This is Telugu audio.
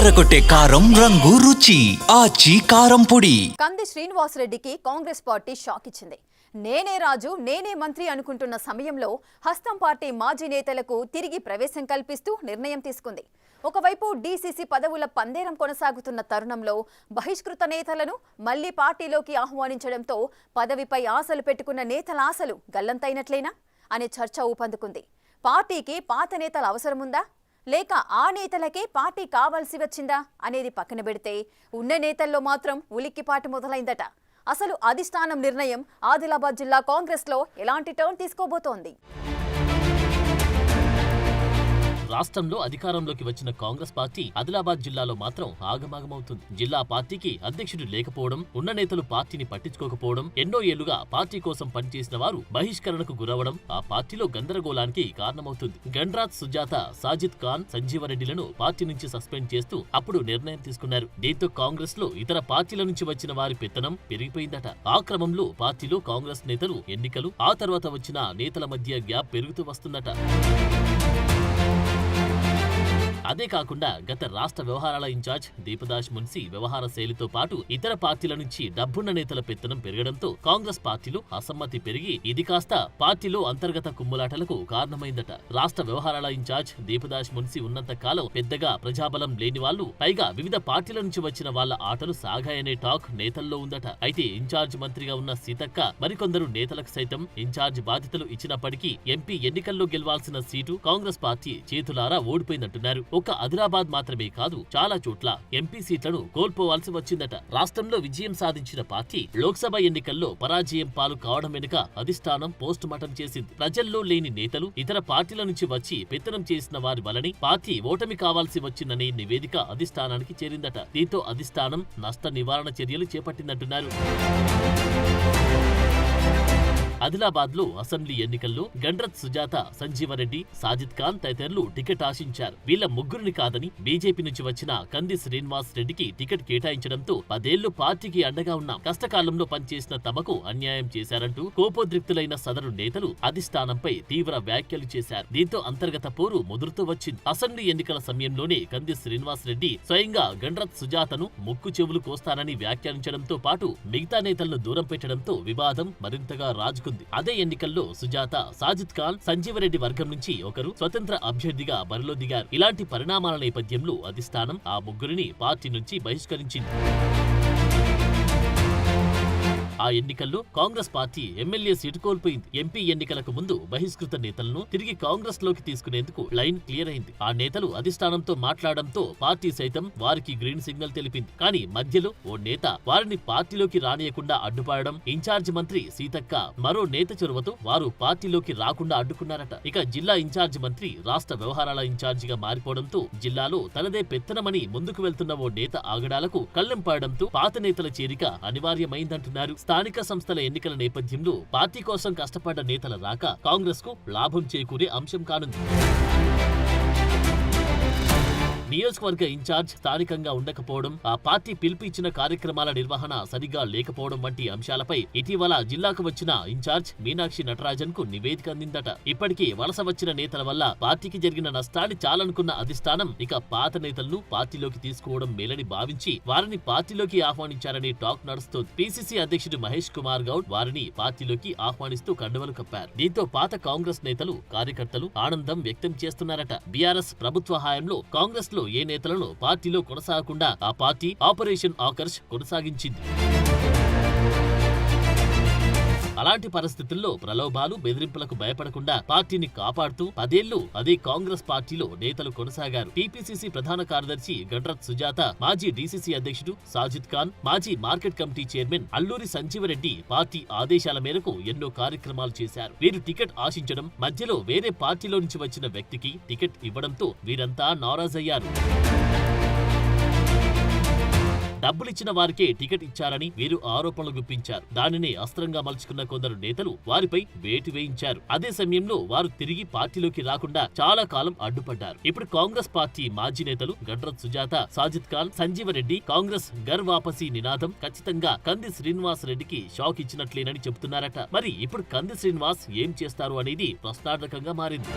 అదరగొట్టే కారం రంగు రుచి ఆచి కారం పొడి. కంది శ్రీనివాస్ రెడ్డికి కాంగ్రెస్ పార్టీ షాక్ ఇచ్చింది. నేనే రాజు నేనే మంత్రి అనుకుంటున్న సమయంలో హస్తం పార్టీ మాజీ నేతలకు తిరిగి ప్రవేశం కల్పిస్తూ నిర్ణయం తీసుకుంది. ఒకవైపు డీసీసీ పదవుల పందేరం కొనసాగుతున్న తరుణంలో బహిష్కృత నేతలను మళ్లీ పార్టీలోకి ఆహ్వానించడంతో పదవిపై ఆశలు పెట్టుకున్న నేతల ఆశలు గల్లంతైనట్లేనా అనే చర్చ ఊపందుకుంది. పార్టీకి పాత నేతల అవసరముందా లేక ఆ నేతలకే పార్టీ కావాల్సి వచ్చిందా అనేది పక్కన పెడితే ఉన్న నేతల్లో మాత్రం ఉలిక్కిపాటు మొదలైందట. అసలు అధిష్టానం నిర్ణయం ఆదిలాబాద్ జిల్లా కాంగ్రెస్లో ఎలాంటి టర్న్ తీసుకోబోతోంది? రాష్ట్రంలో అధికారంలోకి వచ్చిన కాంగ్రెస్ పార్టీ ఆదిలాబాద్ జిల్లాలో మాత్రం ఆగమాగమవుతుంది. జిల్లా పార్టీకి అధ్యక్షుడు లేకపోవడం, ఉన్న నేతలు పార్టీని పట్టించుకోకపోవడం, ఎన్నో ఏళ్లుగా పార్టీ కోసం పనిచేసిన వారు బహిష్కరణకు గురవడం ఆ పార్టీలో గందరగోళానికి కారణమవుతుంది. గండ్రాత్ సుజాత, సాజిద్ ఖాన్, సంజీవరెడ్డిలను పార్టీ నుంచి సస్పెండ్ చేస్తూ అప్పుడు నిర్ణయం తీసుకున్నారు. దీంతో కాంగ్రెస్ లో ఇతర పార్టీల నుంచి వచ్చిన వారి పెత్తనం పెరిగిపోయిందట. ఆ క్రమంలో పార్టీలో కాంగ్రెస్ నేతలు, ఎన్నికలు, ఆ తర్వాత వచ్చిన నేతల మధ్య గ్యాప్ పెరుగుతూ వస్తుందట. అదే కాకుండా గత రాష్ట్ర వ్యవహారాల ఇన్ఛార్జ్ దీపదాస్ మున్సి వ్యవహార శైలితో పాటు ఇతర పార్టీల నుంచి డబ్బున్న నేతల పెత్తనం పెరగడంతో కాంగ్రెస్ పార్టీలో అసమ్మతి పెరిగి ఇది కాస్త పార్టీలో అంతర్గత కుమ్ములాటలకు కారణమైందట. రాష్ట్ర వ్యవహారాల ఇన్ఛార్జ్ దీపదాస్ మున్సి ఉన్నంత కాలం పెద్దగా ప్రజాబలం లేని వాళ్లు, పైగా వివిధ పార్టీల నుంచి వచ్చిన వాళ్ల ఆటలు సాగాయనే టాక్ నేతల్లో ఉందట. అయితే ఇన్ఛార్జ్ మంత్రిగా ఉన్న సీతక్క మరికొందరు నేతలకు సైతం ఇన్ఛార్జ్ బాధ్యతలు ఇచ్చినప్పటికీ ఎంపీ ఎన్నికల్లో గెలవాల్సిన సీటు కాంగ్రెస్ పార్టీ చేతులారా ఓడిపోయిందంటున్నారు. ఒక్క ఆదిలాబాద్ మాత్రమే కాదు, చాలా చోట్ల ఎంపీ సీట్లను కోల్పోవాల్సి వచ్చిందట. రాష్ట్రంలో విజయం సాధించిన పార్టీ లోక్సభ ఎన్నికల్లో పరాజయం పాలు కావడం వెనుక అధిష్టానం పోస్ట్ మార్టం చేసింది. ప్రజల్లో లేని నేతలు ఇతర పార్టీల నుంచి వచ్చి పెత్తనం చేసిన వారి వలని పార్టీ ఓటమి కావాల్సి వచ్చిందనే నివేదిక అధిష్టానానికి చేరిందట. దీంతో అధిష్టానం నష్ట నివారణ చర్యలు చేపట్టిందంటున్నారు. ఆదిలాబాద్ లో అసెంబ్లీ ఎన్నికల్లో గండ్రత్ సుజాత, సంజీవరెడ్డి, సాజిద్ ఖాన్ తదితరులు టికెట్ ఆశించారు. వీళ్ల ముగ్గురిని కాదని బీజేపీ నుంచి వచ్చిన కంది శ్రీనివాస్ రెడ్డికి టికెట్ కేటాయించడంతో 10 ఏళ్లు పార్టీకి అండగా ఉన్న కష్టకాలంలో పనిచేసిన తమకు అన్యాయం చేశారంటూ కోపోద్రిక్తులైన సదరు నేతలు అధిష్టానంపై తీవ్ర వ్యాఖ్యలు చేశారు. దీంతో అంతర్గత పోరు ముదురుతూ వచ్చింది. అసెంబ్లీ ఎన్నికల సమయంలోనే కంది శ్రీనివాస్ రెడ్డి స్వయంగా గండ్రత్ సుజాతను ముక్కు చెవులు కోస్తానని వ్యాఖ్యానించడంతో పాటు మిగతా నేతలను దూరం పెట్టడంతో వివాదం మరింతగా రాజుకుంది. అదే ఎన్నికల్లో సుజాత, సాజిద్ ఖాన్, సంజీవరెడ్డి వర్గం నుంచి ఒకరు స్వతంత్ర అభ్యర్థిగా బరిలో దిగారు. ఇలాంటి పరిణామాల నేపథ్యంలో అధిష్టానం ఆ ముగ్గురిని పార్టీ నుంచి బహిష్కరించింది. ఆ ఎన్నికల్లో కాంగ్రెస్ పార్టీ ఎమ్మెల్యే సీటు కోల్పోయింది. ఎంపీ ఎన్నికలకు ముందు బహిష్కృత నేతలను తిరిగి కాంగ్రెస్ లోకి తీసుకునేందుకు లైన్ క్లియర్ అయింది. ఆ నేతలు అధిష్టానంతో మాట్లాడడంతో పార్టీ సైతం వారికి గ్రీన్ సిగ్నల్ తెలిపింది. కానీ మధ్యలో ఓ నేత వారిని పార్టీలోకి రానియకుండా అడ్డుపడడం, ఇన్ఛార్జ్ మంత్రి సీతక్క మరో నేత చొరవతో వారు పార్టీలోకి రాకుండా అడ్డుకున్నారట. ఇక జిల్లా ఇన్ఛార్జ్ మంత్రి రాష్ట్ర వ్యవహారాల ఇన్ఛార్జిగా మారిపోవడంతో జిల్లాలో తనదే పెత్తనమని ముందుకు వెళ్తున్న ఓ నేత ఆగడాలకు కళ్లెం పడడంతో పాత నేతల చేరిక అనివార్యమైందంటున్నారు. స్థానిక సంస్థల ఎన్నికల నేపథ్యంలో పార్టీ కోసం కష్టపడ్డ నేతల రాక కాంగ్రెస్ కు లాభం చేకూరే అంశం కానుంది. నియోజకవర్గ ఇన్ఛార్జ్ స్థానికంగా ఉండకపోవడం, ఆ పార్టీ పిలుపు ఇచ్చిన కార్యక్రమాల నిర్వహణ సరిగా లేకపోవడం వంటి అంశాలపై ఇటీవల జిల్లాకు వచ్చిన ఇన్ఛార్జ్ మీనాక్షి నటరాజన్ కు నివేదిక అందిందట. ఇప్పటికీ వలస వచ్చిన నేతల వల్ల పార్టీకి జరిగిన నష్టాన్ని చాలనుకున్న అధిష్టానం ఇక పాత నేతలను పార్టీలోకి తీసుకోవడం మేలని భావించి వారిని పార్టీలోకి ఆహ్వానించారనే టాక్ నడుస్తోంది. పీసీసీ అధ్యక్షుడు మహేష్ కుమార్ గౌడ్ వారిని పార్టీలోకి ఆహ్వానిస్తూ కండువలు కప్పారు. దీంతో పాత కాంగ్రెస్ నేతలు, కార్యకర్తలు ఆనందం వ్యక్తం చేస్తున్నారట. బీఆర్ఎస్ ప్రభుత్వ హయాంలో కాంగ్రెస్ లో ఏ నేతలను పార్టీలో కొనసాగకుండా ఆ పార్టీ ఆపరేషన్ ఆకర్ష్ కొనసాగించింది. అలాంటి పరిస్థితుల్లో ప్రలోభాలు, బెదిరింపులకు భయపడకుండా పార్టీని కాపాడుతూ 10 ఏళ్లు అదే కాంగ్రెస్ పార్టీలో నేతలు కొనసాగారు. టీపీసీసీ ప్రధాన కార్యదర్శి గండ్రత్ సుజాత, మాజీ డీసీసీ అధ్యక్షుడు సాజిద్ ఖాన్, మాజీ market committee chairman Alluri Sanjeeva Reddy party ఆదేశాల మేరకు ఎన్నో కార్యక్రమాలు చేశారు. వీరు టికెట్ ఆశించడం, మధ్యలో వేరే పార్టీలో నుంచి వచ్చిన వ్యక్తికి టికెట్ ఇవ్వడంతో వీరంతా నారాజయ్యారు. డబ్బులిచ్చిన వారికే టికెట్ ఇచ్చారని వీరు ఆరోపణలు గుప్పించారు. దానిని అస్త్రంగా మలుచుకున్న కొందరు నేతలు వారిపై వేటు వేయించారు. అదే సమయంలో వారు తిరిగి పార్టీలోకి రాకుండా చాలా కాలం అడ్డుపడ్డారు. ఇప్పుడు కాంగ్రెస్ పార్టీ మాజీ నేతలు గండ్రత్ సుజాత, సాజిద్ ఖాన్, సంజీవరెడ్డి కాంగ్రెస్ గర్ వాపసీ నినాదం ఖచ్చితంగా కంది శ్రీనివాస్ రెడ్డికి షాక్ ఇచ్చినట్లేనని చెబుతున్నారట. మరి ఇప్పుడు కంది శ్రీనివాస్ ఏం చేస్తారు అనేది ప్రశ్నార్థకంగా మారింది.